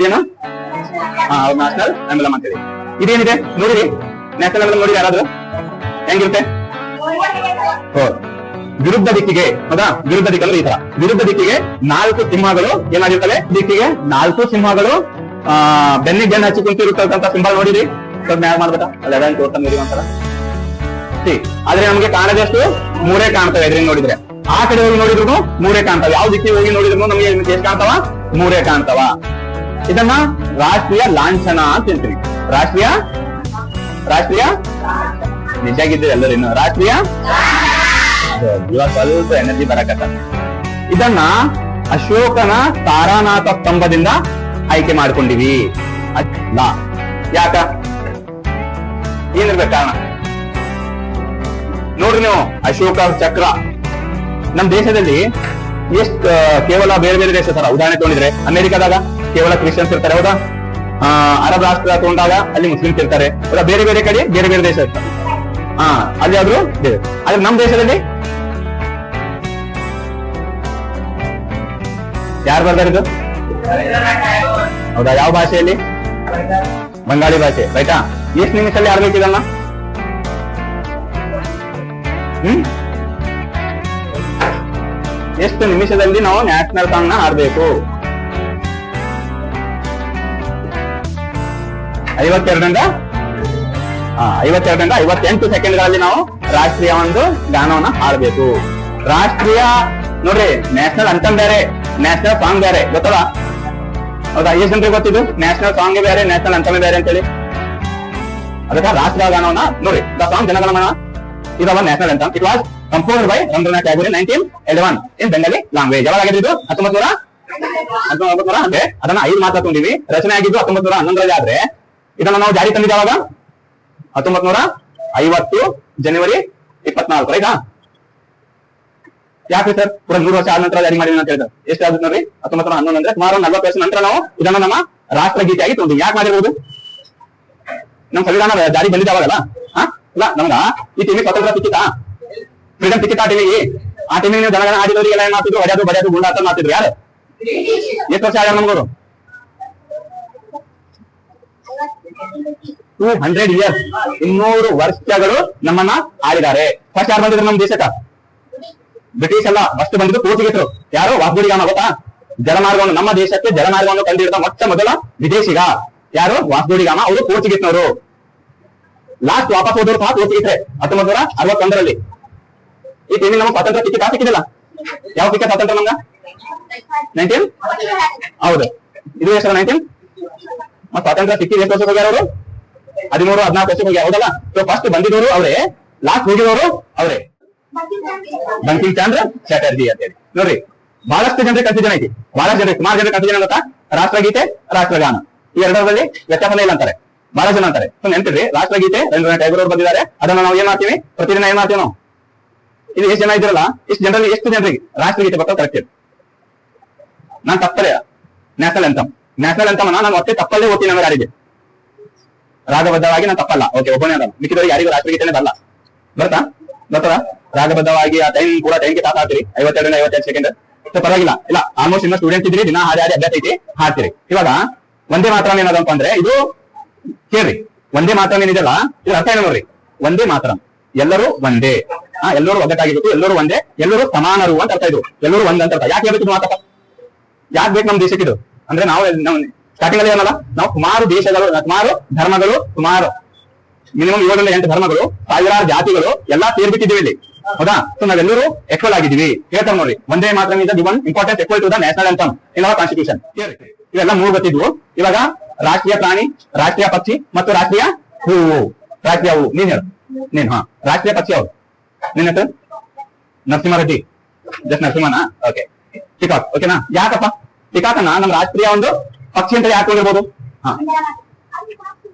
ಏನು national emblem ಅಂತೇಳಿ. ಇದೇನಿದೆ ನೋಡಿರಿ, ನ್ಯಾಷನಲ್ ಎಂಬ್ಲಮ್ ನೋಡಿರಿ ಯಾರಾದ್ರೂ ಹೆಂಗಿರುತ್ತೆ? ವಿರುದ್ಧ ದಿಕ್ಕಿಗೆ, ಹೌದಾ? ವಿರುದ್ಧ ದಿಕ್ಕಂದ್ರೆ ಈ ತರ, ವಿರುದ್ಧ ದಿಕ್ಕಿಗೆ 4 ಸಿಂಹಗಳು ಏನಾಗಿರ್ತವೆ? ದಿಕ್ಕಿಗೆ 4 ಸಿಂಹಗಳು ಬೆನ್ನಿಗೆ ಬೆನ್ನು ಹಚ್ಚಿ ಕುಂತಿರುತ್ತಂತ ಸಿಂಬಲ್ ನೋಡಿರಿ. ಸ್ವಲ್ಪ ಮ್ಯಾಗ್ ಮಾಡ್ಬೇಕಾ? ಅಲ್ಲ ತೋರ್ತಾನೆ ಒಂಥರ. ಆದ್ರೆ ನಮ್ಗೆ ಕಾಣದಷ್ಟು 3 ಕಾಣ್ತವೆ. ಇದ್ರಿಂದ ನೋಡಿದ್ರೆ ಆ ಕಡೆ ಹೋಗಿ ನೋಡಿದ್ರು 3 ಕಾಣ್ತಾವ. ಯಾವ ದಿಕ್ಕಿಗೆ ಹೋಗಿ ನೋಡಿದ್ರು ನಮ್ಗೆ ಎಷ್ಟು ಕಾಣ್ತಾವ? 3 ಕಾಣ್ತಾವ. ಇದನ್ನ ರಾಷ್ಟ್ರೀಯ ಲಾಂಛನ ಅಂತ ಹೇಳ್ತೀವಿ. ರಾಷ್ಟ್ರೀಯ ನಿಜಾಗಿದ್ದೀರಿ ಎಲ್ಲರೂ ಇನ್ನು ರಾಷ್ಟ್ರೀಯ ಇವಾಗ ಸ್ವಲ್ಪ ಎನರ್ಜಿ ಬರಕತ್ತ. ಇದನ್ನ ಅಶೋಕನ ತಾರಾನಾಥ ಸ್ತಂಭದಿಂದ ಆಯ್ಕೆ ಮಾಡ್ಕೊಂಡಿವಿ. ಯಾಕ? ಏನಿರ್ಬೇಕು ಕಾರಣ ನೋಡ್ರಿ ನೀವು. ಅಶೋಕ ಚಕ್ರ ನಮ್ ದೇಶದಲ್ಲಿ ಎಷ್ಟು ಕೇವಲ ಬೇರೆ ಬೇರೆ ದೇಶ ತರ ಉದಾಹರಣೆ ತಗೊಂಡಿದ್ರೆ ಅಮೆರಿಕಾದಾಗ ಕೇವಲ ಕ್ರಿಶ್ಚಿಯನ್ಸ್ ಇರ್ತಾರೆ, ಹೌದಾ? ಅರಬ್ ರಾಷ್ಟ್ರ ತಗೊಂಡಾಗ ಅಲ್ಲಿ ಮುಸ್ಲಿಮ್ಸ್ ಇರ್ತಾರೆ, ಹೌದಾ? ಬೇರೆ ಬೇರೆ ಕಡೆ ಬೇರೆ ಬೇರೆ ದೇಶ ಇರ್ತಾರೆ. ಅಲ್ಲಿ ಆದ್ರೂ ಆದ್ರೆ ನಮ್ ದೇಶದಲ್ಲಿ ಯಾರು ಬರ್ದಾರಿದ್ದು? ಹೌದಾ? ಯಾವ ಭಾಷೆಯಲ್ಲಿ? ಬಂಗಾಳಿ ಭಾಷೆ, ರೈಟಾ? ಎಷ್ಟು ನಿಮಿಷದಲ್ಲಿ ಆಡ್ಬೇಕಿದನ್ನ? ಎಷ್ಟು ನಿಮಿಷದಲ್ಲಿ ನಾವು ನ್ಯಾಷನಲ್ ಸಾಂಗ್ ನ ಹಾಡ್ಬೇಕು? 52ರಿಂದ 58 ಸೆಕೆಂಡ್ಗಳಲ್ಲಿ ನಾವು ರಾಷ್ಟ್ರೀಯ ಒಂದು ಗಾನವನ್ನ ಹಾಡ್ಬೇಕು. ರಾಷ್ಟ್ರೀಯ ನೋಡ್ರಿ, ನ್ಯಾಷನಲ್ ಅಂತಮ್ ಬೇರೆ, ನ್ಯಾಷನಲ್ ಸಾಂಗ್ ಬೇರೆ, ಗೊತ್ತಲ್ಲ? ಹೌದಾ? ಎಷ್ಟು ಜನರಿಗೆ ಗೊತ್ತಿದ್ದು ನ್ಯಾಷನಲ್ ಸಾಂಗ್ ಬೇರೆ, ನ್ಯಾಷನಲ್ ಅಂತಮ್ ಬೇರೆ ಅಂತೇಳಿ? ಅದಕ್ಕ ರಾಷ್ಟ್ರೀಯ ಗಾನವನ್ನ ನೋಡ್ರಿ. The song Jana Gana Mana is our national anthem. It was composed by Rabindranath Tagore in 1911 in Bengali language. ಯಾವಾಗ ಆಗಿದ್ದು? 1900 ಅಂದ್ರೆ ಅದನ್ನ 5 ಮಾತ್ರ ತಗೊಂಡಿವಿ. ರಚನೆ ಆಗಿದ್ದು 1911 ಆದ್ರೆ ಇದನ್ನ ನಾವು ಜಾರಿ ತಂದಿದ್ದು ಯಾವಾಗ? 1950 ಜನವರಿ 24, ರೈಟಾ? ಯಾಕೆ ಸರ್ ಪೂರ 100 ವರ್ಷ ಆದ ನಂತರ ಜಾರಿ ಮಾಡಿದ್ವಿ ಅಂತ ಹೇಳಿದ್ರು? ಎಷ್ಟು ಆಗುತ್ತೆ ನೋಡ್ರಿ? 1911 ಅಂದ್ರೆ ಸುಮಾರು 40 ವರ್ಷ ನಂತರ ನಾವು ಇದನ್ನ ನಮ್ಮ ರಾಷ್ಟ್ರ ಗೀತೆಯಾಗಿ ತಗೊಂಡಿವಿ. ಯಾಕೆ ಮಾಡಿರ್ಬೋದು? ನಮ್ ಸಂವಿಧಾನ ಜಾರಿ ಬಂದಿದ್ದಾವಾಗಲ್ಲ. ಇಲ್ಲ, ನಮ್ಗ ಈ ಟೀಮಿಗೆ ಸ್ವತಂತ್ರ ಸಿಕ್ಕಿತಾ? ಫ್ರೀಡಮ್ ಸಿಕ್ಕಿತಾ ಟೀಮಿಗೆ? ಆ ಟೀಮಿಗೆ ನೀವು ಜನಗಣ ಆಡಿದವರಿಗೆ ಎಲ್ಲ ಏನ್ ಮಾಡ್ತಿದ್ರು? ಹೊಡೆಯೋದು ಬಡಿಯೋದು ಗುಂಡಾಟ ಮಾಡ್ತಿದ್ರು. ಯಾರು? ಎಷ್ಟು ವರ್ಷ ಆಗ್ಯಾರ ನಮ್ಗವರು? 200 years, 200 ವರ್ಷಗಳು ನಮ್ಮನ್ನ ಆಳಿದ್ದಾರೆ. ಫಸ್ಟ್ ಯಾರು ಬಂದಿದ್ರು ನಮ್ಮ ದೇಶಕ್ಕ? ಬ್ರಿಟಿಷ್ ಅಲ್ಲ, ಫಸ್ಟ್ ಬಂದಿದ್ದು ಪೋರ್ಚುಗೀಸರು. ಯಾರು? ವಾಸ್ಕೋಡಿಗಾಮ, ಗೊತ್ತಾ? ಜಲಮಾರ್ಗವನ್ನು, ನಮ್ಮ ದೇಶಕ್ಕೆ ಜಲಮಾರ್ಗವನ್ನು ಕಂಡುಹಿಡಿದ ಮೊಟ್ಟ ಮೊದಲ ವಿದೇಶಿಗ ಯಾರು? ವಾಸ್ಕೋಡಿಗಾಮ. ಅವರು ಪೋರ್ಚುಗೀಸ್ನವರು. ಲಾಸ್ಟ್ ವಾಪಸ್ ಹೋದವರು ಸಹ ಪೋರ್ಚುಗೀಸ್ರೆ 1961ರಲ್ಲಿ. ಈ ಟೀಮಿಗೆ ನಮ್ಗೆ ಸ್ವಾತಂತ್ರ್ಯ ಸಿಕ್ಕಿದಿಲ್ಲ? ಯಾವ ಸಿಕ್ಕ ಸ್ವಾತಂತ್ರ್ಯ ನಮ್ಗ? 19 ಹೌದು. ಇದು ಎಷ್ಟು? 19 ಸ್ವಾತಂತ್ರ್ಯ ಸಿಕ್ಕಿದ ಎಷ್ಟು ವರ್ಷಕ್ಕೆ ಹೋಗ್ಯಾರ ಅವರು? 13-14 ವರ್ಷಕ್ಕೆ ಹೋಗ್ಯಾರ, ಹೌದಲ್ಲ? ಸೊ ಫಸ್ಟ್ ಬಂದಿದ್ದವರು ಅವರೇ, ಲಾಸ್ಟ್ ಹೋಗಿದವರು ಅವರೇ, ಬಂಕಿಮ್ ಚಂದ್ರ ಚಟರ್ಜಿ ಅಂತೇಳಿ. ನೋಡ್ರಿ, ಬಹಳಷ್ಟು ಜನರಿಗೆ ಕನ್ಫ್ಯೂಷನ್ ಐತಿ. ಬಹಳಷ್ಟು ಜನರಿಗೆ, ಸುಮಾರು ಜನರಿಗೆ ಕನ್ಫ್ಯೂಷನ್ ಗೊತ್ತಾ? ರಾಷ್ಟ್ರಗೀತೆ, ರಾಷ್ಟ್ರಗಾನ ಈ ಎರಡರಲ್ಲಿ ವ್ಯತ್ಯಾಸನೇ ಇಲ್ಲ ಅಂತಾರೆ ಬಹಳ ಜನ ಅಂತಾರೆ. ಸೊ ನೆನ್ಪಿಡ್ರಿ, ರಾಷ್ಟ್ರಗೀತೆ ರವೀಂದ್ರನಾಥ್ ಟ್ಯಾಗೋರ್ ಅವರು ಬಂದಿದ್ದಾರೆ. ಅದನ್ನ ನಾವು ಏನ್ ಮಾಡ್ತೀವಿ? ಪ್ರತಿದಿನ ಏನ್ ಮಾಡ್ತೀವಿ ನಾವು? ಇದು ಎಷ್ಟು ಜನ ಇದ್ರಲ್ಲ, ಇಷ್ಟು ಜನರಲ್ಲಿ ಎಷ್ಟು ಜನರಿಗೆ ರಾಷ್ಟ್ರಗೀತೆ ಬರ್ತಾವ? ಕರೆಕ್ಟ್. ನಾನ್ ತಪ್ಪಲೇ ನ್ಯಾಷನಲ್ ಅಂತಮ್ ನಾನು ಮತ್ತೆ ತಪ್ಪಲ್ಲೇ ಓದ್ತೀನಿ. ನಮಗೆ ಯಾರಿಗೆ ರಾಗಬದ್ಧವಾಗಿ ನಾನು ತಪ್ಪಲ್ಲ. ಓಕೆ, ಒಬ್ಬನೇ ಅದ, ಮಿಕ್ಕಿದವರಿಗೆ ಯಾರಿಗೂ ರಾಷ್ಟ್ರಗೀತೆನೇ ಬರ್ತದ? ರಾಗಬದ್ಧವಾಗಿ ಆ ಟೈಮ್ ಕೂಡ ಟೈಮ್ಗೆ ತಾತ ಹಾಕ್ತೀರಿ, 52ರಿಂದ 55 ಸೆಕೆಂಡ್. ಸೊ ಪರವಾಗಿಲ್ಲ, ಇಲ್ಲ ಆಲ್ಮೋಸ್ಟ್ ಇನ್ನ ಸ್ಟೂಡೆಂಟ್ಸ್ ಇದ್ರಿ, ದಿನ ಹಾಡಿ ಅಭ್ಯಾಸ ಐತಿ, ಹಾಡ್ತೀರಿ. ಇವಾಗ ಒಂದೇ ಮಾತ್ರ ಏನದಂತ ಅಂದ್ರೆ, ಇದು ಕೇಳ್ರಿ, ಒಂದೇ ಮಾತ್ರ ಏನಿದೆಲ್ಲ ಇದ್ರ ಅರ್ಥ ಏನು ನೋಡ್ರಿ? ಒಂದೇ ಮಾತ್ರ, ಎಲ್ಲರೂ ಒಂದೇ, ಎಲ್ಲರೂ ಒಗ್ಗಟ್ಟಾಗಿರ್ಬೇಕು, ಎಲ್ಲರೂ ಒಂದೇ, ಎಲ್ಲರೂ ಸಮಾನರು ಅಂತ ಅರ್ಥ. ಇದು ಎಲ್ಲರೂ ಒಂದೇ ಅಂತ ಅರ್ಥ. ಯಾಕೆ ಹೇಳ್ಬೇಕು ಮಾತಾಡ? ಯಾಕೆ ಬೇಕು ನಮ್ ದೇಶಕ್ಕೆ ಇದು ಅಂದ್ರೆ? ನಾವು ಸ್ಟಾರ್ಟಿಂಗ್ ಅಲ್ಲಿ ಏನಲ್ಲ, ನಾವು ಸುಮಾರು ದೇಶಗಳು, ಸುಮಾರು ಧರ್ಮಗಳು, ಸುಮಾರು ಮಿನಿಮಮ್ 7ರಿಂದ 8 ಧರ್ಮಗಳು, ಸಾವಿರಾರು ಜಾತಿಗಳು ಎಲ್ಲಾ ಸೇರ್ಬಿಟ್ಟಿದ್ದೀವಿ ಇಲ್ಲಿ, ಹೌದಾ? ಸೊ ನಾವೆಲ್ಲರೂ ಎಕ್ವಲ್ ಆಗಿದ್ದೀವಿ. ಹೇಳ್ತಾವ್ ನೋಡ್ರಿ, ಒಂದೇ ಮಾತ್ರ is given importance equal to the national anthem in our constitution. ಇವೆಲ್ಲ 3 ಗೊತ್ತಿದ್ವು. ಇವಾಗ ರಾಷ್ಟ್ರೀಯ ಪ್ರಾಣಿ, ರಾಷ್ಟ್ರೀಯ ಪಕ್ಷಿ ಮತ್ತು ರಾಷ್ಟ್ರೀಯ ಹೂವು. ರಾಷ್ಟ್ರೀಯ ಹೂವು ನೀನ್ ಹೇಳು, ನೀನ್. ರಾಷ್ಟ್ರೀಯ ಪಕ್ಷಿ ಅವ್ರು ನಿನ್ನ ಹೆಸರು? ನರಸಿಂಹರೆಡ್ಡಿ, ಜಸ್ಟ್ ನರಸಿಂಹನಾ? ಓಕೆ. ಪಿಕಾಕ್, ಓಕೆನಾ? ಯಾಕಪ್ಪ ಪಿಕಾಕನ್ನ ನಮ್ಮ ರಾಷ್ಟ್ರೀಯ ಒಂದು ಪಕ್ಷಿ ಅಂತ ಯಾಕೆ ಹೋಗಿರ್ಬೋದು?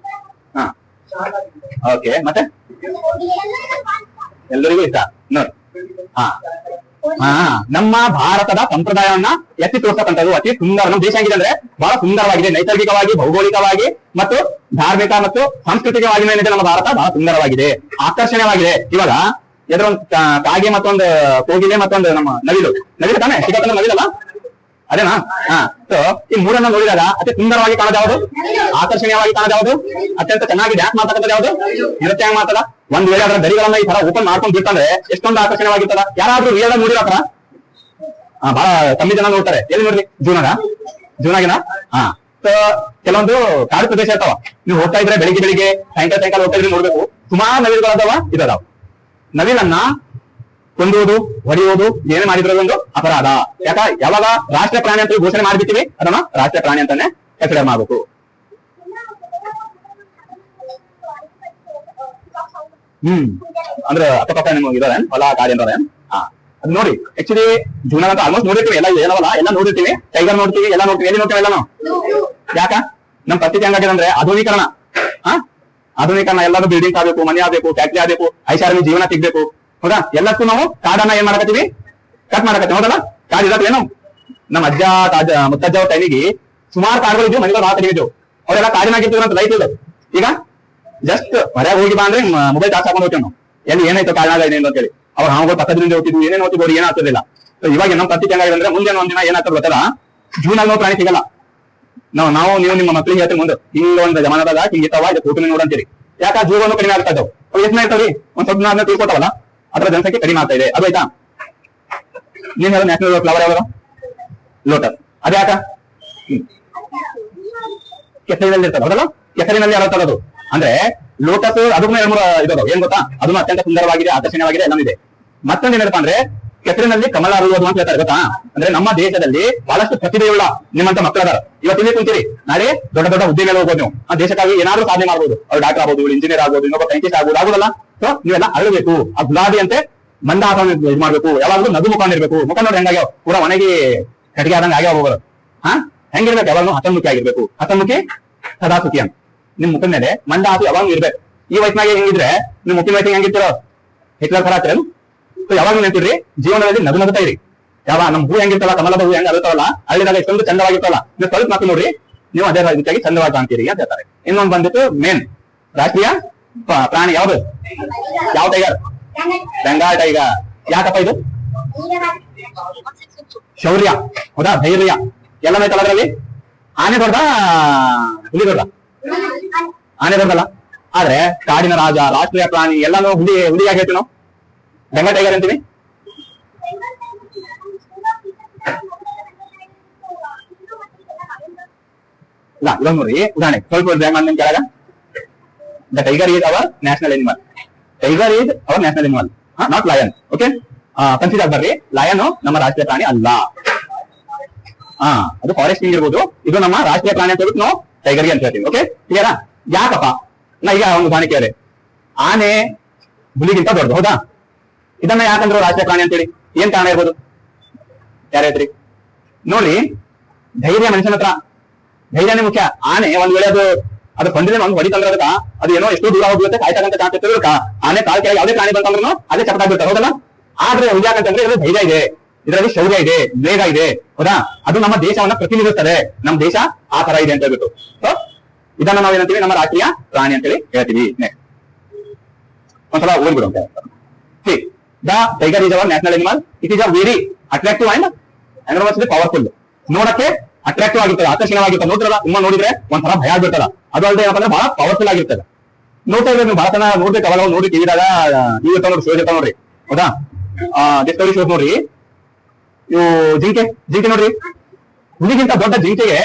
ಓಕೆ, ಮತ್ತೆ ಎಲ್ಲರಿಗೂ ಇಷ್ಟ ನೋಡಿ. ನಮ್ಮ ಭಾರತದ ಸಂಪ್ರದಾಯವನ್ನ ಎತ್ತಿ ತೋರ್ಸಕ್ಕಂಥದ್ದು ಅತಿ ಸುಂದರ. ನಮ್ಮ ದೇಶ ಹೆಂಗಿದೆ ಅಂದ್ರೆ ಬಹಳ ಸುಂದರವಾಗಿದೆ, ನೈಸರ್ಗಿಕವಾಗಿ, ಭೌಗೋಳಿಕವಾಗಿ ಮತ್ತು ಧಾರ್ಮಿಕ ಮತ್ತು ಸಾಂಸ್ಕೃತಿಕವಾಗಿ ಏನಿದೆ ನಮ್ಮ ಭಾರತ ಬಹಳ ಸುಂದರವಾಗಿದೆ, ಆಕರ್ಷಣೀಯವಾಗಿದೆ. ಇವಾಗ ಎದ್ರೊಂದು ಕಾಗೆ ಮತ್ತೊಂದು ಕೋಗಿಲೆ ಮತ್ತೊಂದು ನಮ್ಮ ನವಿಲು ತಾನೆ ಸಿಗತ್ತಲ್ಲ? ನವಿಲಲ್ಲ ಅದೇನಾ? ಹಾ. ಸೊ ಈ ಮೂರನ್ನ ನೋಡಿದಾಗ ಅತಿ ಸುಂದರವಾಗಿ ಕಾಣೋದು ಯಾವುದು? ಆಕರ್ಷಣೀಯವಾಗಿ ಕಾಣೋದು ಯಾವುದು? ಅತ್ಯಂತ ಚೆನ್ನಾಗಿ ಡ್ಯಾನ್ಸ್ ಮಾಡ್ತಕ್ಕಂಥದ್ದು ಯಾವುದು? ನೃತ್ಯ ಮಾಡ್ತದ. ಒಂದ್ ವೇಳೆ ಅದರ ದರಿಗಳನ್ನ ಈ ತರ ಓಪನ್ ಮಾಡ್ಕೊಂಡು ಬಿಟ್ಟಂದ್ರೆ ಎಷ್ಟೊಂದು ಆಕರ್ಷಣೀಯವಾಗಿರ್ತದ. ಯಾರಾದ್ರೂ ರಿಯಲ್ ಆಗಿ ನೋಡಿರೋ ಹತ್ರ ಬಹಳ ಕಮ್ಮಿ ಜನ ನೋಡ್ತಾರೆ. ಎಲ್ಲಿ ನೋಡ್ರಿ? ಜೂನಾಗಿನ. ಹಾ. ಸೊ ಕೆಲವೊಂದು ಕಾಡು ಪ್ರದೇಶ ಇರ್ತಾವ. ನೀವು ಹೋಗ್ತಾ ಇದ್ರೆ ಬೆಳಿಗ್ಗೆ ಸಾಯಂಕಾಲ ಹೋಗ್ತಾ ಇದ್ರೆ ನೋಡ್ಬೇಕು, ಸುಮಾರು ನವಿಲುಗಳದಾವ. ಇದಾವ ನವಿಲನ್ನ ಕೊಂದುವುದು, ಹೊಡೆಯುವುದು, ಏನೇ ಮಾಡಿದ್ರೆ ಒಂದು ಅಪರಾಧ. ಯಾವಾಗ ರಾಷ್ಟ್ರೀಯ ಪ್ರಾಣಿ ಅಂತ ಘೋಷಣೆ ಮಾಡ್ಬಿಟ್ಟಿವಿ, ಅದನ್ನ ರಾಷ್ಟ್ರೀಯ ಪ್ರಾಣಿ ಅಂತಾನೆ ಕನ್ಸಿಡರ್ ಮಾಡ್ಬೇಕು. ಅಂದ್ರೆ ಅಕ್ಕಪಕ್ಕ ನಿಮ್ಗೆ ಇದಾರೆ ಹೊಲ ಕಾಡಿ ಅಂತಾರೆ. ಅದು ನೋಡಿ, ಆಕ್ಚುಲಿ ಜೂನ್ ಅಂತ ಆಲ್ಮೋಸ್ಟ್ ನೋಡಿರ್ತೀವಿ. ಎಲ್ಲ ಏನವಲ್ಲ ಎಲ್ಲ ನೋಡಿರ್ತೀವಿ. ಟೈಗರ್ ನೋಡ್ತೀವಿ, ಎಲ್ಲ ನೋಡ್ತೀವಿ. ಎಲ್ಲಿ ನೋಡ್ತೀವಿ ಎಲ್ಲ ನಾವು? ಯಾಕ ನಮ್ ಪರಿಸ್ಥಿತಿ ಹೆಂಗಾಗಿದೆ ಅಂದ್ರೆ ಆಧುನೀಕರಣ. ಆಧುನೀಕರಣ. ಎಲ್ಲರೂ ಬಿಲ್ಡಿಂಗ್ ಆಗ್ಬೇಕು, ಮನೆ ಆಗ್ಬೇಕು, ಫ್ಯಾಕ್ಟ್ರಿ ಆಗ್ಬೇಕು, ಐಷಾರಾಮಿ ಜೀವನ ಸಿಗ್ಬೇಕು. ಹೌದಾ? ಎಲ್ಲಕ್ಕೂ ನಾವು ಕಾಡನ್ನ ಏನ್ ಮಾಡಕತ್ತೀವಿ? ಕಟ್ ಮಾಡಕತ್ತೀವಿ. ಹೌದಲ್ಲ? ಕಾಡ್ ಇರತ್ತೇನು? ನಮ್ಮ ಅಜ್ಜ ಮುತ್ತಜ್ಜ ಟೈಮಿಗೆ ಸುಮಾರು ಕಾಡುಗಳಿದ್ವು, ಮನೆಗಳು ಭಾಳ ತೆಗೆದಿದ್ವು. ಅವರೆಲ್ಲ ಕಾಡಿನಾಗಿರ್ತೀವಿ ಅಂತ ಲೈಟ್ ಇಲ್ಲ. ಈಗ ಜಸ್ಟ್ ಹೊರಗೆ ಹೋಗಿ ಬಾ ಅಂದ್ರೆ ಮೊಬೈಲ್ ಚಾರ್ಜ್ ಹಾಕೊಂಡು ಹೋಗ್ತೀವಿ ನಾವು. ಎಲ್ಲಿ ಏನಾಯ್ತು ಕಾಡಿನಾಗ ಏನೇನು ಅಂತ ಹೇಳಿ ಅವ್ರು ಹಾವುಗಳು ಪಕ್ಕದಿಂದ ಹೋಗ್ತಿದ್ವಿ, ಏನೇನು ಹೋಗ್ತಿದ್ರು, ಏನಾಗ್ತಿರ್ಲಿಲ್ಲ. ಇವಾಗ ನಮ್ಮ ಪರಿಸ್ಥಿತಿ ಹೆಂಗಾಗಿದೆ ಮುಂದೆ ಒಂದಿನ ಏನಾಗ್ತದೆ ಗೊತ್ತಲ್ಲ, ಜೂನ್ ಆಗಿ ಪ್ರಾಣಿ ಸಿಗಲ್ಲ. ನಾವು ನೀವು ನಿಮ್ಮ ಮಕ್ಕಳಿಗೆ ಹೇಳ್ತೀವಿ ಮುಂದೆ ಹಿಂಗ ಒಂದು ಜಮಾನದಾಗ ಹಿಂಗಿತ್ತವ, ಇದು ಫೋಟೋ ನೋಡಂತೀರಿ. ಯಾಕೆ ಜೂವನ್ನು ಕಡಿಮೆ ಆಗ್ತಾ ಇದ್ದಾವೆ. ಅವು ಎಷ್ಟು ಇರ್ತಾವ್ರಿ? ಒಂದ್ ಸ್ವಲ್ಪ ಆದ್ಮೇಲೆ ತಿಳ್ಕೊತಾವಲ್ಲ, ಅದರ ಜನಸಂಖ್ಯೆ ಕಡಿಮೆ ಆಗ್ತಾ ಇದೆ. ಅದು ಆಯ್ತಾ? ನೀನ್ ಹೇಳೋ ನ್ಯಾಷನಲ್ ಫ್ಲವರ್ ಯಾವಾಗ? ಲೋಟಸ್. ಅದ್ಯಾಕ? ಕೆಸರಿನಲ್ಲಿ ಇರ್ತದೆ. ಹೌದಲ್ಲ? ಕೆಸರಿನಲ್ಲಿ ಅರಳತ್ತದು. ಅಂದ್ರೆ ಲೋಟಸ್ ಅದನ್ನ ಇರೋದು ಏನ್ ಗೊತ್ತಾ? ಅದನ್ನು ಅತ್ಯಂತ ಸುಂದರವಾಗಿದೆ, ಆಕರ್ಷಣೀಯವಾಗಿದೆ, ಎಲ್ಲಾನಿದೆ. ಮತ್ತೊಂದು ಏನಪ್ಪ ಅಂದ್ರೆ ಕೆಸರಿನಲ್ಲಿ ಕಮಲ ಅರಳುವುದು ಅಂತ ಹೇಳ್ತಾರೆ. ಗೊತ್ತಾ? ಅಂದ್ರೆ ನಮ್ಮ ದೇಶದಲ್ಲಿ ಬಹಳಷ್ಟು ಪ್ರತಿಭೆಯುಳ್ಳ ನಿಮ್ಮಂತ ಮಕ್ಕಳದಾರ. ಇವತ್ತಿನೇ ಕುಂತೀರಿ, ನಾಳೆ ದೊಡ್ಡ ದೊಡ್ಡ ಹುದ್ದೆ ಮೇಲೆ ಹೋಗ್ಬೋದು. ನೀವು ಆ ದೇಶಕ್ಕಾಗಿ ಏನಾದ್ರೂ ಸಾಧನೆ ಮಾಡ್ಬೋದು. ಅವ್ರು ಡಾಕ್ಟರ್ ಆಗ್ಬೋದು, ಇಂಜಿನಿಯರ್ ಆಗ್ಬೋದು, ಇನ್ನೊಬ್ಬ ಸೈಂಟಿಸ್ಟ್ ಆಗ್ಬೋದು. ಆಗುದಲ್ಲ? ಸೊ ನೀವೆಲ್ಲ ಅರಳಬೇಕು. ಆ ಗುಲಾಬಿ ಅಂತೆ ಮಂದಹಾಸ ಇದು ಮಾಡ್ಬೇಕು. ಯಾವಾಗ್ಲೂ ನಗು ಮುಖ ಇರ್ಬೇಕು. ಮುಖ ನೋಡಿ ಹೆಂಗಾಗ್ಯಾವ, ಪೂರ ಒಣಗಿ ಕಟ್ಟಿಗೆ ಆದಂಗೆ ಆಗ್ಯಾವ ಹೋಗೋರು. ಹೆಂಗಿರ್ಬೇಕು? ಯಾವಾಗ್ಲೂ ಹಸನ್ಮುಖಿ ಆಗಿರ್ಬೇಕು. ಹಸನ್ಮುಖಿ ಸದಾ ಸುಖಿ ಅಂತ. ನಿಮ್ ಮುಖದ ಮೇಲೆ ಮಂದಹಾಸ ಯಾವಾಗ್ಲೂ ಇರ್ಬೇಕು. ಈ ವಯಸ್ಸಿನಾಗೆ ಹೆಂಗಿದ್ರೆ ನಿಮ್ ಮುಖಿನ ವಯಸ್ಸಿಗೆ ಹೆಂಗಿರ್ತಿರೋ ಹಿಟ್ಲರ್ ತರ ಆಗ್ತಿರಲ್ಲ. ಸೊ ಯಾವಾಗ್ಲೂ ನೆನ್ಪಿಡ್ರಿ, ಜೀವನದಲ್ಲಿ ನಗು ನಗುತ್ತಾ ಇರಿ. ನಮ್ ಹೂ ಹೆಂಗಿರ್ತಲ್ಲ, ಕಮಲದ ಹೂ ಹೆಂಗ್ ಅಳ್ತಾವಲ್ಲ, ಹಳ್ಳಿದಾಗ ಎಷ್ಟೊಂದು ಚಂದವಾಗಿರ್ತಲ್ಲ. ನೀವು ಸ್ವಲ್ಪ ಮಕ್ಕಳು ನೋಡ್ರಿ, ನೀವು ಅದೇ ರೀತಿಯಾಗಿ ಚಂದವಾಗಿ ಕಾಣ್ತೀರಿ ಅಂತ ಹೇಳ್ತಾರೆ. ಇನ್ನೊಂದು ಬಂದಿತ್ತು ಮೇನ್ ರಾಷ್ಟ್ರೀಯ ಪ್ರಾಣಿ ಯಾವ್ದು? ಯಾವ ಟೈಗರ್? ಬೆಂಗಾಲ್ ಟೈಗರ್. ಯಾಕಪ್ಪ ಇದು? ಶೌರ್ಯ. ಹೌದಾ? ಧೈರ್ಯ ಎಲ್ಲ ಐತಲ್ಲ ಅದರಲ್ಲಿ. ಆನೆ ದೊಡ್ಡ, ಹುಲಿ ದೊಡ್ಡ? ಆನೆ ದೊಡ್ಡಲ್ಲ. ಆದ್ರೆ ಕಾಡಿನ ರಾಜ, ರಾಷ್ಟ್ರೀಯ ಪ್ರಾಣಿ ಎಲ್ಲಾನು ಹುಲಿಯಾಗಿ ಹೇಳ್ತೀವಿ ನಾವು. ಬೆಂಗಾಲ್ ಟೈಗರ್ ಅಂತೀವಿ. ಇಲ್ಲ, ಇದೊಂದು ನೋಡಿ ಉದಾಹರಣೆ ಸ್ವಲ್ಪ ನಿಮ್ ಕೆಳಗ. The tiger is our national animal. Tiger is our national animal, not lion. Okay, consider ಬರ್ರಿ. ಲಯನ್ ನಮ್ಮ ರಾಷ್ಟ್ರೀಯ ಪ್ರಾಣಿ ಅಲ್ಲ. ಅದು ಫಾರೆಸ್ಟ್ ಇರ್ಬೋದು. ಇದು ನಮ್ಮ ರಾಷ್ಟ್ರೀಯ ಪ್ರಾಣಿ ಅಂತ ಹೇಳ್ಬಿಟ್ಟು ನಾವು ಟೈಗರ್ಗೆ ಅಂತ ಹೇಳ್ತೀವಿ. ಓಕೆ, ಕ್ಲಿಯರಾ? ಯಾಕಪ್ಪ? ನಾ ಈಗ ಒಂದು ಉದಾಹರಣೆ ಕೇಳಿ. ಆನೆ ಹುಲಿಗಿಂತ ದೊಡ್ಡದು. ಹೌದಾ? ಇದನ್ನ ಯಾಕಂದ್ರೆ ರಾಷ್ಟ್ರೀಯ ಪ್ರಾಣಿ ಅಂತೇಳಿ ಏನ್ ಕಾರಣ ಇರ್ಬೋದು? ಯಾರು ಹೇಳ್ತೀರಿ? ನೋಡಿ, ಧೈರ್ಯ ಮನುಷ್ಯನ ಹತ್ರ. ಧೈರ್ಯನೇ ಮುಖ್ಯ. ಆನೆ ಒಂದ್ ವೇಳೆ ಅದು ಕೊಂದಿನ ಒಂದು ಹೊಡಿತಂದ್ರೆ ಅದಕ್ಕ ಅದು ಏನೋ ಎಷ್ಟು ದೂರ ಹೋಗುತ್ತೆ ಕಾಯ್ತಕ್ಕಂತ ಚಾನ್ಸ್ ಇರ್ತದೆ. ಆನೆ ಕಾಲ್ ಕೆಳಗೆ ಯಾವುದೇ ಪ್ರಾಣಿ ಬಂತಂದ್ರೂ ಅದೇ ಚಪಟಾಗ್ಬಿಡ್ತಾರೆ. ಹೌದಲ್ಲ? ಆದ್ರೆ ಹುಲಿ ಯಾಕಂತಂದ್ರೆ ಇದ್ರಲ್ಲಿ ಧೈರ್ಯ ಇದೆ, ಇದರಲ್ಲಿ ಶೌರ್ಯ ಇದೆ, ವೇಗ ಇದೆ. ಹೌದಾ? ಅದು ನಮ್ಮ ದೇಶವನ್ನ ಪ್ರತಿನಿಧಿಸುತ್ತದೆ. ನಮ್ಮ ದೇಶ ಆ ತರ ಇದೆ ಅಂತ ಹೇಳ್ಬಿಟ್ಟು. ಸೊ ಇದನ್ನ ನಾವು ಏನಂತೀವಿ? ನಮ್ಮ ರಾಷ್ಟ್ರೀಯ ಪ್ರಾಣಿ ಅಂತೇಳಿ ಹೇಳ್ತೀವಿ. ನೆಕ್ಸ್ಟ್ ಒಂದ್ಸಲ ಓದ್ಬಿಡು. The tiger is our national animal. It is a very attractive and environmentally powerful. ನೋಡಕ್ಕೆ ಅಟ್ರಾಕ್ಟಿವ್ ಆಗಿರ್ತದೆ, ಆಕರ್ಷಣೀಯವಾಗಿರ್ತದೆ. ನೋಡ್ರಲ್ಲ, ತುಂಬಾ ನೋಡಿದ್ರೆ ಒಂಥರ ಭಯ ಆಗ್ಬಿಡ್ತಲ್ಲ. ಅದು ಅಲ್ಲದೆ ಏನಪ್ಪ ಅಂದ್ರೆ ಬಹಳ ಪವರ್ಫುಲ್ ಆಗಿರ್ತದೆ. ನೋಡ್ತಾ ಇದ್ರೆ ನೀವು ಬಹಳ ಜನ ನೋಡ್ಬೇಕು. ಅವಾಗ ನೋಡಿ ಟಿವಿದಾಗ ಈಗ ನೋಡ್ರಿ, ಶೋಸ್ ಇರ್ತಾವ ನೋಡ್ರಿ. ಹೌದಾ? ಡಿಸ್ಕವರಿ ಶೋಸ್ ನೋಡ್ರಿ. ಇವು ಜಿಂಕೆ ನೋಡ್ರಿ. ಹುಲಿಗಿಂತ ದೊಡ್ಡ ಜಿಂಕೆಗೆ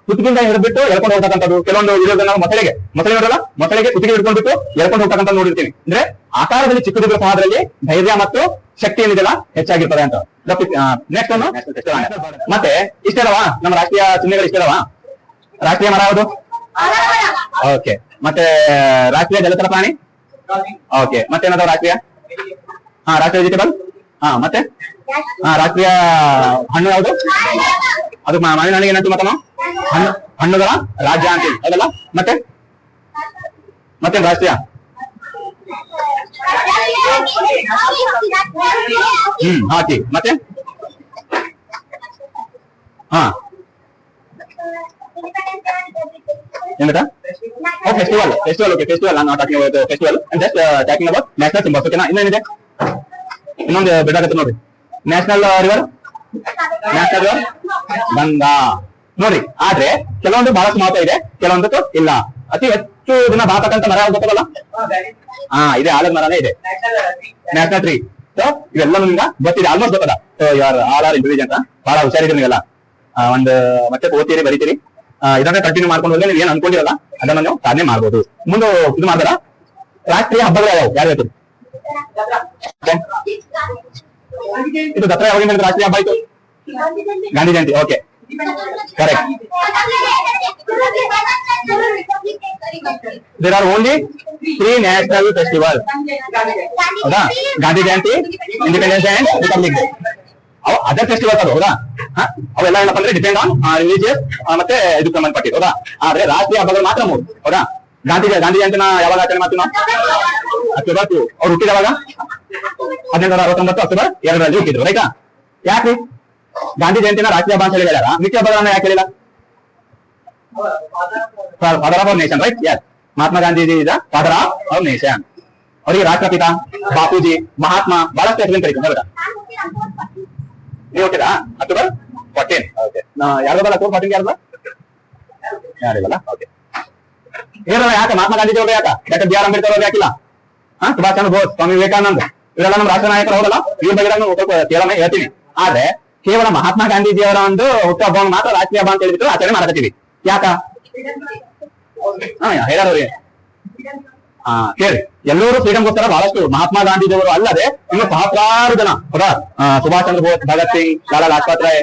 ಕುತ್ತಿಗೆಯಿಂದ ಹಿಡಿದ್ಬಿಟ್ಟು ಎಳ್ಕೊಂಡು ಹೋಗ್ತಕ್ಕಂಥದ್ದು ಕೆಲವೊಂದು ವಿಡಿಯೋದ ನಾವು ಮೊಸಳೆಗೆ ನೋಡಲ್ಲ, ಮೊಸಳೆಗೆ ಕುತ್ತಿಗೆ ಹಿಡ್ಕೊಂಡ್ಬಿಟ್ಟು ಎಳ್ಕೊಂಡು ಹೋಗ್ತಕ್ಕಂಥ ನೋಡಿರ್ತೀವಿ. ಅಂದ್ರೆ ಆಕಾರದಲ್ಲಿ ಚಿಕ್ಕದಿದ್ರು ಸಹ ಅದರಲ್ಲಿ ಧೈರ್ಯ ಮತ್ತು ಶಕ್ತಿ ಏನಿದೆಲ್ಲ ಹೆಚ್ಚಾಗಿರ್ತದೆ ಅಂತ. ನೆಕ್ಸ್ಟ್ ಒಂದು ಮತ್ತೆ ಇಷ್ಟೇನವಾ ನಮ್ಮ ರಾಷ್ಟ್ರೀಯ ಚಿಹ್ನೆಗಳು? ಇಷ್ಟೇನವಾ? ರಾಷ್ಟ್ರೀಯ ಮರ ಯಾವುದು? ಓಕೆ. ಮತ್ತೆ ರಾಷ್ಟ್ರೀಯ ಜಲಚರ ಪ್ರಾಣಿ? ಓಕೆ. ಮತ್ತೇನದ ರಾಷ್ಟ್ರೀಯ? ರಾಷ್ಟ್ರೀಯ ವೆಜಿಟೇಬಲ್. ಮತ್ತೆ ರಾಷ್ಟ್ರೀಯ ಹಣ್ಣು ಯಾವುದು? ಅದು ಮಾವಿನ ಹಣ್ಣಿಗೆ ಏನಂತ ಮತ್ತ ನಾವು ಹಣ್ಣುಗಳ ರಾಜ್ಯ ಅಂತೀವಿ. ಹೌದಲ್ಲ? ಮತ್ತೆ ರಾಷ್ಟ್ರೀಯ ಹಾಕಿ. ಮತ್ತೆ ಏನದ? ಫೆಸ್ಟಿವಲ್. Okay, festival. ನಾನು talking about festival and just talking about national symbols. ಓಕೆನಾ? ಇನ್ನೇನಿದೆ? ಇನ್ನೊಂದು ಬಿಡಾಗತ್ತೆ ನೋಡ್ರಿ. ನ್ಯಾಷನಲ್ ರಿವರ್ ನ್ಯಾಷನಲ್ ಗಂಗಾ ನೋಡ್ರಿ. ಆದ್ರೆ ಕೆಲವೊಂದು ಬಹಳಷ್ಟು ಮಹತ್ವ ಇದೆ, ಕೆಲವೊಂದಕ್ಕೂ ಇಲ್ಲ. ಅತಿ ಹೆಚ್ಚು ದಿನ ಬಾತಕ್ಕಂತ ಮರ ಯಾವ್ದು ಗೊತ್ತಲ್ಲ? ಇದೆ, ಆಲದ ಮರನೇ ಇದೆ, ನ್ಯಾಷನಲ್ ಟ್ರೀ. ಸೊ ಇವೆಲ್ಲ ನಿಮ್ಗೆ ಗೊತ್ತಿದೆ, ಆಲ್ಮೋಸ್ಟ್ ಗೊತ್ತದ. ಸೊ ಯಾರು ಆಲ್ ಆರ್ ಇಂಟೆಲಿಜೆಂಟ್, ಬಹಳ ಹುಷಾರಿದೆ ನೀವೆಲ್ಲ. ಒಂದು ಮತ್ತೆ ಓದ್ತೀರಿ, ಬರೀತೀರಿ, ಇದನ್ನ ಕಂಟಿನ್ಯೂ ಮಾಡ್ಕೊಂಡು ಹೋದ್ರೆ ನೀವು ಏನ್ ಅನ್ಕೊಂಡಿರಲ್ಲ ಅದನ್ನ ನೀವು ಸಾಧನೆ ಮಾಡ್ಬೋದು. ಮುಂದೆ ಇದು ಮಾಡ್ತಾರ. ರಾಷ್ಟ್ರೀಯ ಹಬ್ಬಗಳು ಯಾವ್ಯಾವ ಯಾರು ಹೇಳ್ತೀರಿ? ಇದು ದಸರಾ ಯಾವಾಗ ರಾಷ್ಟ್ರೀಯ ಹಬ್ಬ ಆಯ್ತು? Gandhi Jayanti. Okay, correct. There are only 3 national festival. ಹೌದಾ? Gandhi Jayanti, independence and republic day. ಅವು ಅದರ್ ಫೆಸ್ಟಿವಲ್ಸ್ ಅದು. ಹೌದಾ? ಅವೆಲ್ಲ ಏನಪ್ಪ ಅಂದ್ರೆ ಡಿಪೆಂಡ್ ಆನ್ ರಿಲಿಜಿಯಸ್ ಮತ್ತೆ ಇದಕ್ಕೆ ಸಂಬಂಧಪಟ್ಟಿದ್ದು. ಹೌದಾ? ಆದ್ರೆ ರಾಷ್ಟ್ರೀಯ ಹಬ್ಬಗಳು ಮಾತ್ರ 3. ಹೌದಾ? ಗಾಂಧಿ ಜಯಂತಿನ ಯಾವಾಗ ಆಚರಣೆ ಮಾಡ್ತೀವಿ ನಾವು? ಅಕ್ಟೋಬರ್ 2. ಅವ್ರು ಹುಟ್ಟಿದವಾಗ 1869 ಅಕ್ಟೋಬರ್ 2ರಲ್ಲಿ ಹುಟ್ಟಿದ್ರು. ರೈಟಾ? ಯಾಕ್ರಿ ಗಾಂಧಿ ಜಯಂತಿನ ರಾಷ್ಟ್ರೀಯ ಹಬ್ಬ ಅಂತ ಹೇಳಿ ಹೇಳ್ಯಾರ, ಮಿಕ್ಕ ಹಬ್ಬಗಳನ್ನ ಯಾಕೆ ಹೇಳಿಲ್ಲ? Father of our nation, right? Yes, Mahatma Gandhiji is father of our nation. ಅವರಿಗೆ ರಾಷ್ಟ್ರಪಿತ, ಬಾಪೂಜಿ, ಮಹಾತ್ಮ ಬಹಳಷ್ಟು ಹೆಸರು ಕರೀತಾರೆ. ಹೌದಾ? ನೀವು ಓಕೆದಾ? ಅಕ್ಟೋಬರ್ 14. ಓಕೆ, ಯಾರ್ದಲ್ಲ ಅಕ್ಟೋಬರ್ 14 ಯಾರ್ದ? ಯಾರಿಲ್ಲ. ಓಕೆ, ಏನಲ್ಲ ಯಾಕೆ ಮಹಾತ್ಮ ಗಾಂಧೀಜಿ ಅವರು ಯಾಕ? ಡಾಕ್ಟರ್ ಬಿ ಆರ್ ಅಂಬೇಡ್ಕರ್ ಅವ್ರು ಯಾಕಿಲ್ಲ? ಸುಭಾಷ್ ಚಂದ್ರ ಬೋಸ್, ಸ್ವಾಮಿ ವಿವೇಕಾನಂದ, ಇವರೆಲ್ಲ ನಮ್ಮ ರಾಷ್ಟ್ರ ನಾಯಕರು. ಹೌದಲ್ಲ? ಇವ್ರ ಬಗ್ಗೆ ನಾನು ಕೇಳೋಣ ಹೇಳ್ತೀನಿ. ಆದ್ರೆ ಕೇವಲ ಮಹಾತ್ಮ ಗಾಂಧೀಜಿಯವರ ಒಂದು ಹುಟ್ಟುಹಬ್ಬವನ್ನು ಮಾತ್ರ ರಾಷ್ಟ್ರೀಯ ಹಬ್ಬ ಅಂತ ಹೇಳಿಬಿಟ್ಟು ಆಚರಣೆ ಮಾಡಕತ್ತೀವಿ. ಯಾಕ? ಹೇಳೋರಿ ಕೇಳಿ, ಎಲ್ಲರೂ ಫ್ರೀಡಮ್ಗೋಸ್ಕರ ಬಹಳಷ್ಟು ಮಹಾತ್ಮ ಗಾಂಧೀಜಿಯವರು ಅಲ್ಲದೆ ಇನ್ನು ಸಹಸ್ರಾರು ಜನ, ಹೌದಾ? ಸುಭಾಷ್ ಚಂದ್ರ ಬೋಸ್, ಭಗತ್ ಸಿಂಗ್, ಲಾಲಾ ಲಜಪತ್ ರಾಯ್,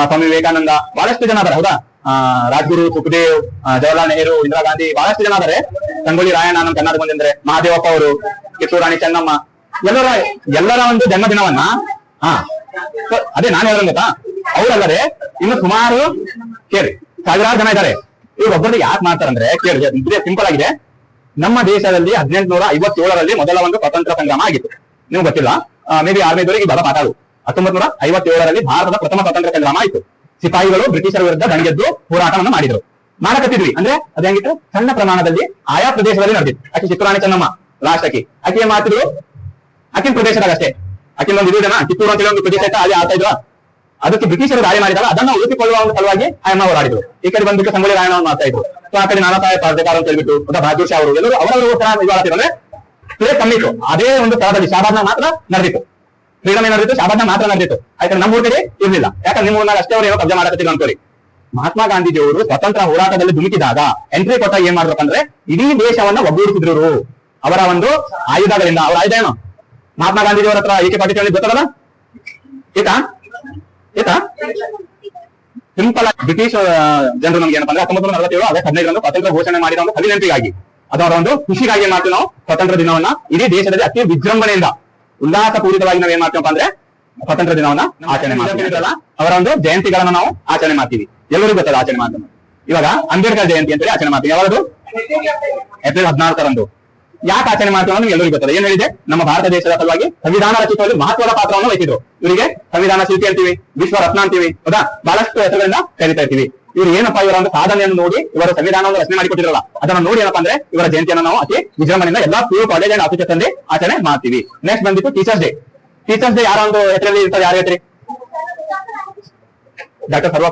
ಸ್ವಾಮಿ ವಿವೇಕಾನಂದ, ಬಹಳಷ್ಟು ಜನ ಅದಾರೆ. ಹೌದಾ? ರಾಜ್ಗುರು, ಸುಖದೇವ್, ಜವಾಹರ್ಲಾಲ್ ನೆಹರು, ಇಂದಿರಾ ಗಾಂಧಿ, ಬಹಳಷ್ಟು ಜನ ಅದಾರೆ. ಸಂಗೊಳ್ಳಿ ರಾಯಣ್ಣ ನಮ್ಮ ಕರ್ನಾಟಕ ಬಂದ್ರೆ, ಮಹಾದೇವಪ್ಪ ಅವರು, ಕಿತ್ತೂರು ರಾಣಿ ಚೆನ್ನಮ್ಮ, ಎಲ್ಲರ ಒಂದು ಜನ್ಮದಿನವನ್ನ ಅದೇ ನಾನು ಹೇಳಿದ್ರೆ ಗೊತ್ತಾ, ಅವರಲ್ಲದೆ ಇನ್ನು ಸುಮಾರು ಕೇಳಿ ಸಾವಿರಾರು ಜನ ಇದ್ದಾರೆ. ಇವ್ರು ಒಬ್ಬರು ಯಾಕೆ ಮಾಡ್ತಾರಂದ್ರೆ ಕೇಳಿ, ಸಿಂಪಲ್ ಆಗಿದೆ. ನಮ್ಮ ದೇಶದಲ್ಲಿ 1857ರಲ್ಲಿ ಮೊದಲ ಒಂದು ಸ್ವತಂತ್ರ ಸಂಗ್ರಾಮ ಆಗಿತ್ತು. ನೀವು ಗೊತ್ತಿಲ್ಲ, ಮೇ ಬಿ ಆರ್ಮಿದವರಿಗೆ ಬಹಳ ಮಾತಾಡು. 1957ರಲ್ಲಿ ಭಾರತದ ಪ್ರಥಮ ಸ್ವತಂತ್ರ ಸಂಗ್ರಾಮ ಆಯಿತು. ಸಿಪಾಯಿಗಳು ಬ್ರಿಟಿಷರ ವಿರುದ್ಧ ದಂಗೆದ್ದು ಹೋರಾಟವನ್ನು ಮಾಡಿದ್ರು. ಮಾಡಕತ್ತಿದ್ವಿ ಅಂದ್ರೆ ಅದೇಂಗಿತ್ತು, ಸಣ್ಣ ಪ್ರಮಾಣದಲ್ಲಿ ಆಯಾ ಪ್ರದೇಶದಲ್ಲಿ ನಡೆದಿತ್ತು. ಆಕೆ ಕಿತ್ತೂರು ರಾಣಿ ಚೆನ್ನಮ್ಮ ಲಾಸ್ಟ್ ಆಕೆ ಏನ್ ಮಾಡ್ತಿದ್ರು, ಆಕಿನ ಪ್ರದೇಶದಾಗ ಅಷ್ಟೇ. ಆಕಿನ ಒಂದು ಜನ ಕಿತ್ತೂರು ಅಂತ ಒಂದು ಪ್ರದೇಶ ಅಲ್ಲಿ ಆಗ್ತಾ ಇದ್ರು. ಅದಕ್ಕೆ ಬ್ರಿಟಿಷರು ದಾಳಿ ಮಾಡಿದಾಗ ಅದನ್ನ ಉಳಿಸಿಕೊಳ್ಳುವ ಒಂದು ಸಲುವಾಗಿ ಆಯಮ್ಮ ಹೋರಾಡಿದ್ರು. ಈ ಕಡೆ ಬಂದ್ಬಿಟ್ಟು ಸಂಗೊಳ್ಳಿ ರಾಯಣ್ಣವನ್ನು ಮಾಡ್ತಾ ಇದ್ರು. ಸೊ ಆ ಕಡೆ ನಾನಾ ಸಾಹೇಬ್ ಪಾರ್ದೇಕಾರ್ ಅಂತ ಹೇಳ್ಬಿಟ್ಟು ಬಹದ್ದೂರ್ ಶಾ ಅವರು ಎಲ್ಲರೂ ಅವರವರ ಇದಾಗ್ತಿದ್ರೆ ಪ್ಲೇಸ್ ಕಮ್ಮಿ ಇತ್ತು. ಅದೇ ಒಂದು ಸ್ಥಳದಲ್ಲಿ ಶಾಬಾದ್ನ ಮಾತ್ರ ನಡೆದಿತ್ತು. ಫ್ರೀಡಮ್ ನಡೆದಿತ್ತು, ಶಾಬಾದ್ನ ಮಾತ್ರ ನಡೆದಿತ್ತು. ಯಾಕಂದ್ರೆ ನಮ್ಮ ಊರ್ ಕಡೆ ಇರ್ಲಿಲ್ಲ. ಯಾಕಂದ್ರೆ ನಿಮ್ಮ ಊರಿನಾಗ ಅಷ್ಟೇ ಅವ್ರು ಏನೋ ಕಬ್ಜಾ ಮಾಡಕತ್ತಿದ್ರು ಅನ್ಕೋರಿ. ಮಹಾತ್ಮ ಗಾಂಧೀಜಿ ಅವರು ಸ್ವತಂತ್ರ ಹೋರಾಟದಲ್ಲಿ ಧುಮುಕಿದಾಗ ಎಂಟ್ರಿ ಕೊಟ್ಟಾಗ ಏನ್ ಮಾಡ್ಬೇಕಂದ್ರೆ ಇಡೀ ದೇಶವನ್ನ ಒಗ್ಗೂಡಿಸಿದ್ರು ಅವರ ಒಂದು ಆಯುಧಗಳಿಂದ. ಅವ್ರ ಆಯುಧ ಏನು? ಮಹಾತ್ಮ ಗಾಂಧೀಜಿ ಅವರ ಹತ್ರ AK-47 ಗೊತ್ತಲ್ಲ? ಸಿಂಪಲ್ ಆಗಿ ಬ್ರಿಟಿಷ್ ಜನರು ನಮ್ಗೆ ಏನಪ್ಪ ಅಂದ್ರೆ 1947 ಆಗಸ್ಟ್ 15ರಂದು ಸ್ವಾತಂತ್ರ್ಯ ಘೋಷಣೆ ಮಾಡಿದ ಒಂದು ಅಭಿನಂತಿಗಾಗಿ, ಅದರ ಒಂದು ಖುಷಿಗಾಗಿ ಏನ್ ಮಾಡ್ತೀವಿ ನಾವು ಸ್ವಾತಂತ್ರ್ಯ ದಿನವನ್ನ ಇಡೀ ದೇಶದಲ್ಲಿ ಅತಿ ವಿಜೃಂಭಣೆಯಿಂದ ಉಲ್ಲಾಸ ಪೂರಿತವಾಗಿ ನಾವ್ ಏನ್ ಮಾಡ್ತೀವಪ್ಪ ಅಂದ್ರೆ ಸ್ವಾತಂತ್ರ್ಯ ದಿನವನ್ನ ಆಚರಣೆ ಮಾಡ್ತೀವಿ. ಅವರ ಒಂದು ಜಯಂತಿಗಳನ್ನ ನಾವು ಆಚರಣೆ ಮಾಡ್ತೀವಿ. ಎಲ್ಲರಿಗೂ ಗೊತ್ತಲ್ಲ ಆಚರಣೆ ಮಾಡ್ತೀವಿ. ಇವಾಗ ಅಂಬೇಡ್ಕರ್ ಜಯಂತಿ ಅಂತೇಳಿ ಆಚರಣೆ ಮಾಡ್ತೀವಿ. ಯಾವಾಗದು? ಏಪ್ರಿಲ್ 14ರಂದು. ಯಾಕೆ ಆಚರಣೆ ಮಾಡ್ತೀವಿ ಅಂದ್ರೆ ಎಲ್ಲರಿಗೂ ಗೊತ್ತಲ್ಲ. ಏನ್ ಹೇಳಿದೆ, ನಮ್ಮ ಭಾರತ ದೇಶದ ಸಲುವಾಗಿ ಸಂವಿಧಾನ ರಚಿಸುವಲ್ಲಿ ಮಹತ್ವದ ಪಾತ್ರವನ್ನು ವಹಿಸಿದ್ರು. ಇವರಿಗೆ ಸಂವಿಧಾನ ಶಿಲ್ಪಿ ಅಂತೀವಿ, ವಿಶ್ವ ರತ್ನ ಅಂತೀವಿ. ಹೌದಾ? ಬಹಳಷ್ಟು ಹೆಸರುಗಳಿಂದ ಕರೀತಾ ಇರ್ತೀವಿ. ಇವ್ರು ಏನಪ್ಪಾ ಇವರ ಒಂದು ಸಾಧನೆಯನ್ನು ನೋಡಿ, ಇವರ ಸಂವಿಧಾನವನ್ನು ರಚನೆ ಮಾಡಿಕೊಟ್ಟಿರಲ್ಲ, ಅದನ್ನ ನೋಡಿ ಏನಪ್ಪಾ ಅಂದ್ರೆ ಇವರ ಜಯಂತಿಯನ್ನು ನಾವು ಅತಿ ವಿಜೃಂಭಣೆಯಿಂದ ಎಲ್ಲಾ PU ಕಾಲೇಜ್ ಅಂಡ್ ಆಫೀಸಸ್ ಅಲ್ಲಿ ಆಚರಣೆ ಮಾಡ್ತೀವಿ. ನೆಕ್ಸ್ಟ್ ಬಂದ್ಬಿಟ್ಟು ಟೀಚರ್ಸ್ ಡೇ. ಟೀಚರ್ಸ್ ಡೇ ಯಾರ ಒಂದು ಹೆಸರಲ್ಲಿ ಇರ್ತಾರೆ? ಯಾರು ಹೇಳ್ತೀರಿ? ಡಾಕ್ಟರ್ ಸರ್ವ